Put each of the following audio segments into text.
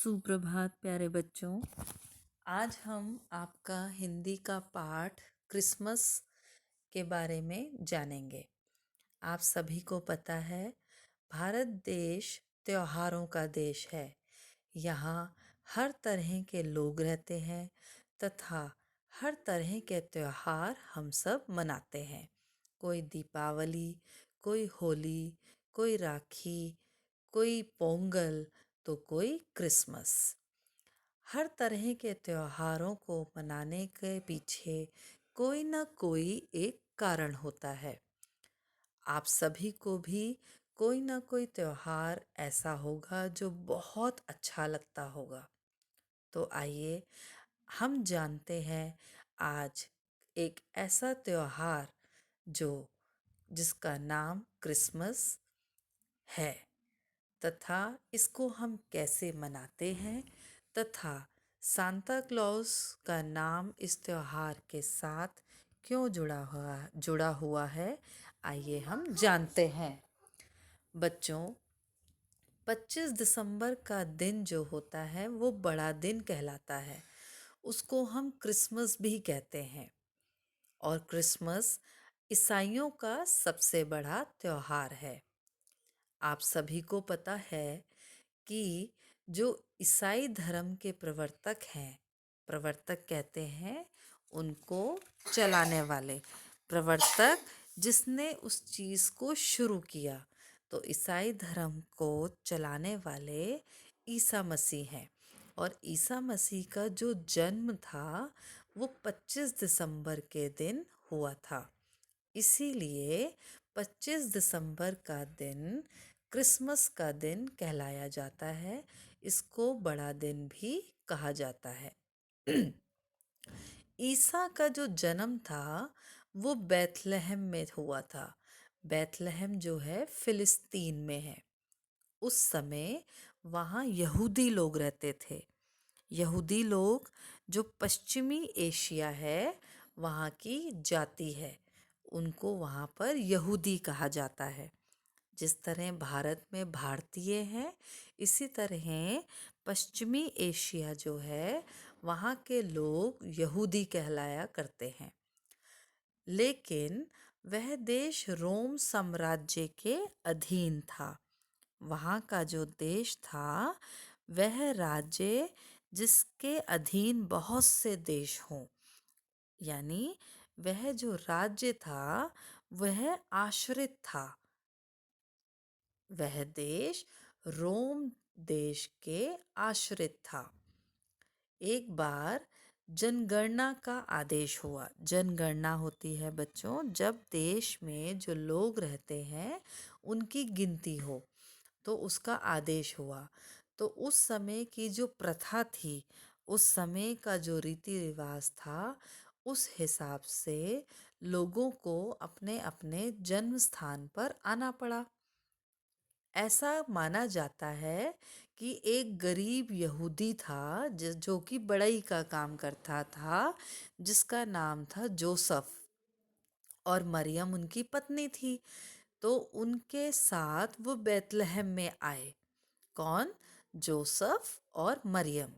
सुप्रभात प्यारे बच्चों। आज हम आपका हिंदी का पाठ क्रिसमस के बारे में जानेंगे। आप सभी को पता है, भारत देश त्योहारों का देश है। यहाँ हर तरह के लोग रहते हैं तथा हर तरह के त्योहार हम सब मनाते हैं। कोई दीपावली, कोई होली, कोई राखी, कोई पोंगल तो कोई क्रिसमस। हर तरह के त्योहारों को मनाने के पीछे कोई ना कोई एक कारण होता है। आप सभी को भी कोई ना कोई त्योहार ऐसा होगा जो बहुत अच्छा लगता होगा। तो आइए हम जानते हैं आज एक ऐसा त्योहार जो जिसका नाम क्रिसमस है तथा इसको हम कैसे मनाते हैं तथा सांता क्लॉज का नाम इस त्योहार के साथ क्यों जुड़ा हुआ है। आइए हम जानते हैं। बच्चों, 25 दिसंबर का दिन जो होता है वो बड़ा दिन कहलाता है। उसको हम क्रिसमस भी कहते हैं और क्रिसमस ईसाइयों का सबसे बड़ा त्योहार है। आप सभी को पता है कि जो ईसाई धर्म के प्रवर्तक कहते हैं उनको चलाने वाले, प्रवर्तक जिसने उस चीज़ को शुरू किया, तो ईसाई धर्म को चलाने वाले ईसा मसीह हैं। और ईसा मसीह का जो जन्म था वो 25 दिसंबर के दिन हुआ था। इसीलिए 25 दिसंबर का दिन क्रिसमस का दिन कहलाया जाता है। इसको बड़ा दिन भी कहा जाता है। ईसा का जो जन्म था वो बैतलहम में हुआ था। बैतलहम जो है फिलिस्तीन में है। उस समय वहाँ यहूदी लोग रहते थे। यहूदी लोग जो पश्चिमी एशिया है वहाँ की जाति है, उनको वहाँ पर यहूदी कहा जाता है। जिस तरह भारत में भारतीय हैं, इसी तरह पश्चिमी एशिया जो है वहाँ के लोग यहूदी कहलाया करते हैं। लेकिन वह देश रोम साम्राज्य के अधीन था। वहाँ का जो देश था वह राज्य जिसके अधीन बहुत से देश हों, यानी वह जो राज्य था वह आश्रित था। वह देश रोम देश के आश्रित था। एक बार जनगणना का आदेश हुआ। जनगणना होती है बच्चों, जब देश में जो लोग रहते हैं उनकी गिनती हो, तो उसका आदेश हुआ। तो उस समय की जो प्रथा थी, उस समय का जो रीति रिवाज था, उस हिसाब से लोगों को अपने अपने जन्म स्थान पर आना पड़ा। ऐसा माना जाता है कि एक गरीब यहूदी था जो कि बढ़ई का काम करता था, जिसका नाम था जोसफ, और मरियम उनकी पत्नी थी। तो उनके साथ वो बैतलहम में आए। कौन? जोसफ और मरियम।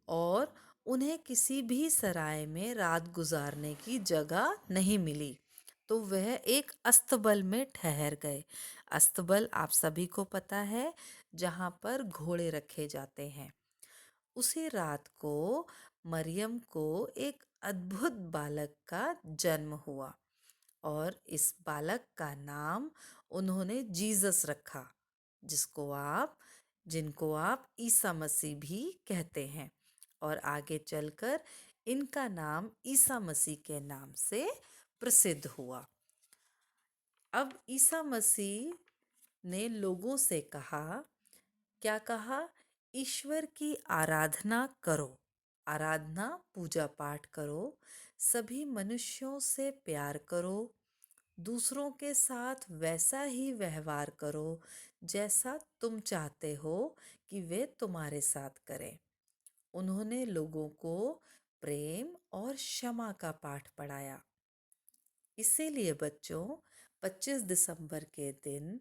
और उन्हें किसी भी सराय में रात गुजारने की जगह नहीं मिली, तो वह एक अस्तबल में ठहर गए। अस्तबल आप सभी को पता है, जहाँ पर घोड़े रखे जाते हैं। उसी रात को मरियम को एक अद्भुत बालक का जन्म हुआ और इस बालक का नाम उन्होंने जीसस रखा, जिनको आप ईसा मसीह भी कहते हैं। और आगे चलकर इनका नाम ईसा मसीह के नाम से प्रसिद्ध हुआ। अब ईसा मसीह ने लोगों से कहा, क्या कहा? ईश्वर की आराधना करो, आराधना पूजा पाठ करो, सभी मनुष्यों से प्यार करो, दूसरों के साथ वैसा ही व्यवहार करो जैसा तुम चाहते हो कि वे तुम्हारे साथ करें। उन्होंने लोगों को प्रेम और क्षमा का पाठ पढ़ाया। इसीलिए बच्चों, 25 दिसंबर के दिन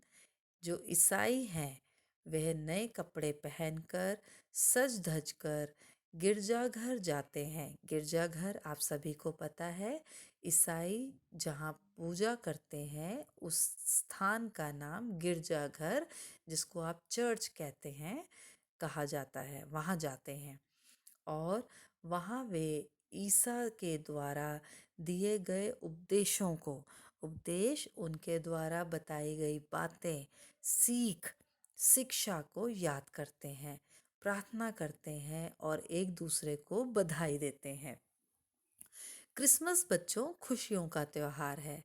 जो ईसाई हैं वह नए कपड़े पहनकर सज धज कर गिरजाघर जाते हैं। गिरजाघर आप सभी को पता है, ईसाई जहाँ पूजा करते हैं उस स्थान का नाम गिरजाघर, जिसको आप चर्च कहते हैं, कहा जाता है। वहाँ जाते हैं और वहाँ वे ईसा के द्वारा दिए गए उपदेशों को, उपदेश उनके द्वारा बताई गई बातें, सीख, शिक्षा को याद करते हैं, प्रार्थना करते हैं और एक दूसरे को बधाई देते हैं। क्रिसमस बच्चों खुशियों का त्योहार है।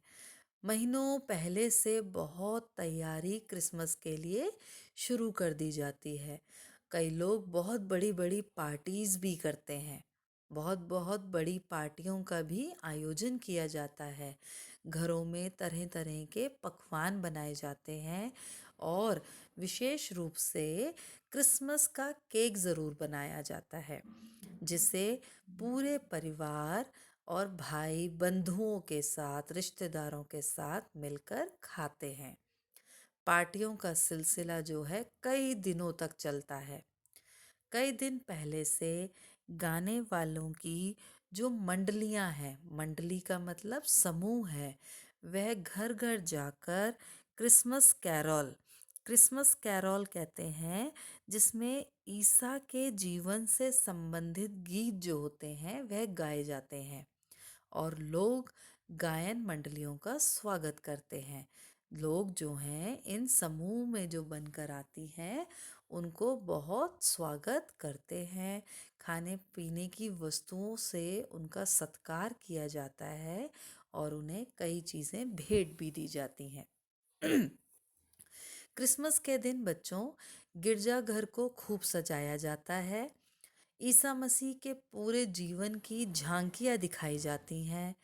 महीनों पहले से बहुत तैयारी क्रिसमस के लिए शुरू कर दी जाती है। कई लोग बहुत बड़ी बड़ी पार्टीज भी करते हैं। बहुत बहुत बड़ी पार्टियों का भी आयोजन किया जाता है। घरों में तरह तरह के पकवान बनाए जाते हैं और विशेष रूप से क्रिसमस का केक ज़रूर बनाया जाता है, जिसे पूरे परिवार और भाई बंधुओं के साथ, रिश्तेदारों के साथ मिलकर खाते हैं। पार्टियों का सिलसिला जो है कई दिनों तक चलता है। कई दिन पहले से गाने वालों की जो मंडलियां हैं, मंडली का मतलब समूह है, वह घर घर जाकर क्रिसमस कैरोल कहते हैं, जिसमें ईसा के जीवन से संबंधित गीत जो होते हैं वह गाए जाते हैं और लोग गायन मंडलियों का स्वागत करते हैं। लोग जो हैं इन समूह में जो बनकर आती हैं उनको बहुत स्वागत करते हैं। खाने पीने की वस्तुओं से उनका सत्कार किया जाता है और उन्हें कई चीज़ें भेंट भी दी जाती हैं। क्रिसमस के दिन बच्चों गिरजाघर को खूब सजाया जाता है। ईसा मसीह के पूरे जीवन की झांकियाँ दिखाई जाती हैं।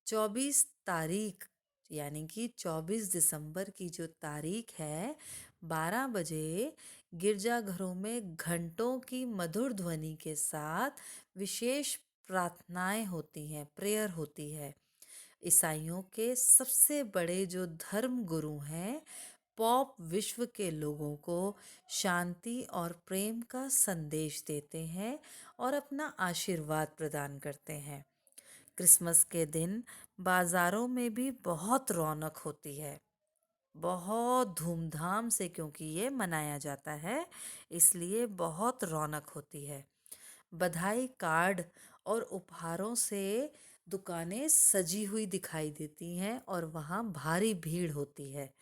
24 तारीख यानी कि 24 दिसंबर की जो तारीख है, 12 बजे गिरजाघरों में घंटों की मधुर ध्वनि के साथ विशेष प्रार्थनाएं होती हैं, प्रेयर होती है। ईसाइयों के सबसे बड़े जो धर्म गुरु हैं, पॉप विश्व के लोगों को शांति और प्रेम का संदेश देते हैं और अपना आशीर्वाद प्रदान करते हैं। क्रिसमस के दिन बाज़ारों में भी बहुत रौनक होती है, बहुत धूमधाम से, क्योंकि ये मनाया जाता है इसलिए बहुत रौनक होती है। बधाई कार्ड और उपहारों से दुकानें सजी हुई दिखाई देती हैं और वहाँ भारी भीड़ होती है।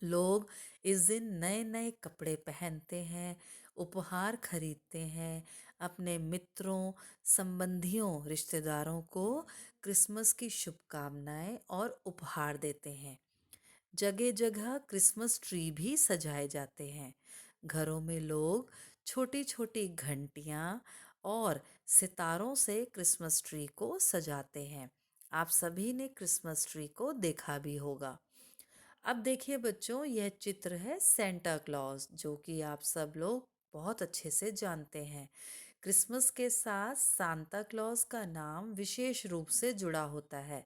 लोग इस दिन नए नए कपड़े पहनते हैं, उपहार खरीदते हैं, अपने मित्रों, संबंधियों, रिश्तेदारों को क्रिसमस की शुभकामनाएं और उपहार देते हैं। जगह जगह क्रिसमस ट्री भी सजाए जाते हैं। घरों में लोग छोटी छोटी घंटियां और सितारों से क्रिसमस ट्री को सजाते हैं। आप सभी ने क्रिसमस ट्री को देखा भी होगा। अब देखिए बच्चों, यह चित्र है सेंटा क्लॉज, जो कि आप सब लोग बहुत अच्छे से जानते हैं। क्रिसमस के साथ सांता क्लॉज का नाम विशेष रूप से जुड़ा होता है।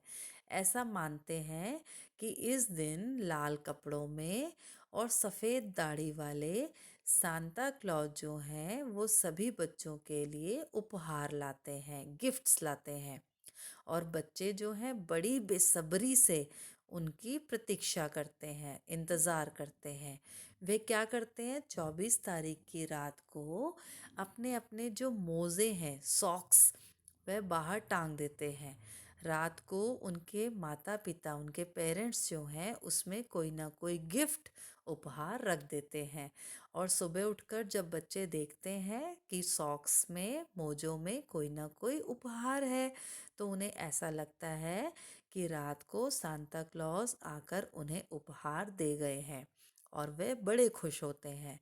ऐसा मानते हैं कि इस दिन लाल कपड़ों में और सफ़ेद दाढ़ी वाले सांता क्लॉज जो हैं वो सभी बच्चों के लिए उपहार लाते हैं, गिफ्ट्स लाते हैं और बच्चे जो हैं बड़ी बेसब्री से उनकी प्रतीक्षा करते हैं, इंतज़ार करते हैं। वे क्या करते हैं, 24 तारीख की रात को अपने अपने जो मोज़े हैं, सॉक्स, वह बाहर टांग देते हैं। रात को उनके माता पिता, उनके पेरेंट्स जो हैं उसमें कोई ना कोई गिफ्ट उपहार रख देते हैं और सुबह उठकर जब बच्चे देखते हैं कि सॉक्स में, मोजों में कोई ना कोई उपहार है, तो उन्हें ऐसा लगता है कि रात को सांता क्लॉज आकर उन्हें उपहार दे गए हैं और वे बड़े खुश होते हैं।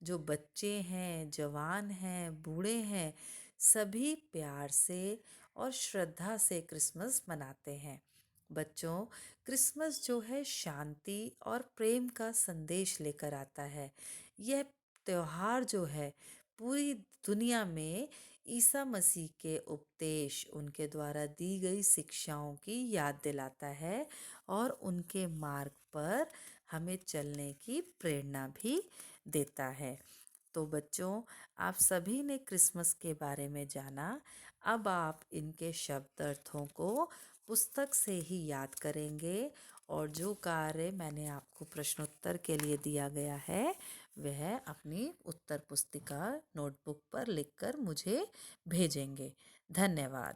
जो बच्चे हैं, जवान हैं, बूढ़े हैं, सभी प्यार से और श्रद्धा से क्रिसमस मनाते हैं। बच्चों, क्रिसमस जो है शांति और प्रेम का संदेश लेकर आता है। यह त्योहार जो है पूरी दुनिया में ईसा मसीह के उपदेश, उनके द्वारा दी गई शिक्षाओं की याद दिलाता है और उनके मार्ग पर हमें चलने की प्रेरणा भी देता है। तो बच्चों, आप सभी ने क्रिसमस के बारे में जाना। अब आप इनके शब्द अर्थों को पुस्तक से ही याद करेंगे और जो कार्य मैंने आपको प्रश्नोत्तर के लिए दिया गया है वह अपनी उत्तर पुस्तिका नोटबुक पर लिखकर मुझे भेजेंगे। धन्यवाद।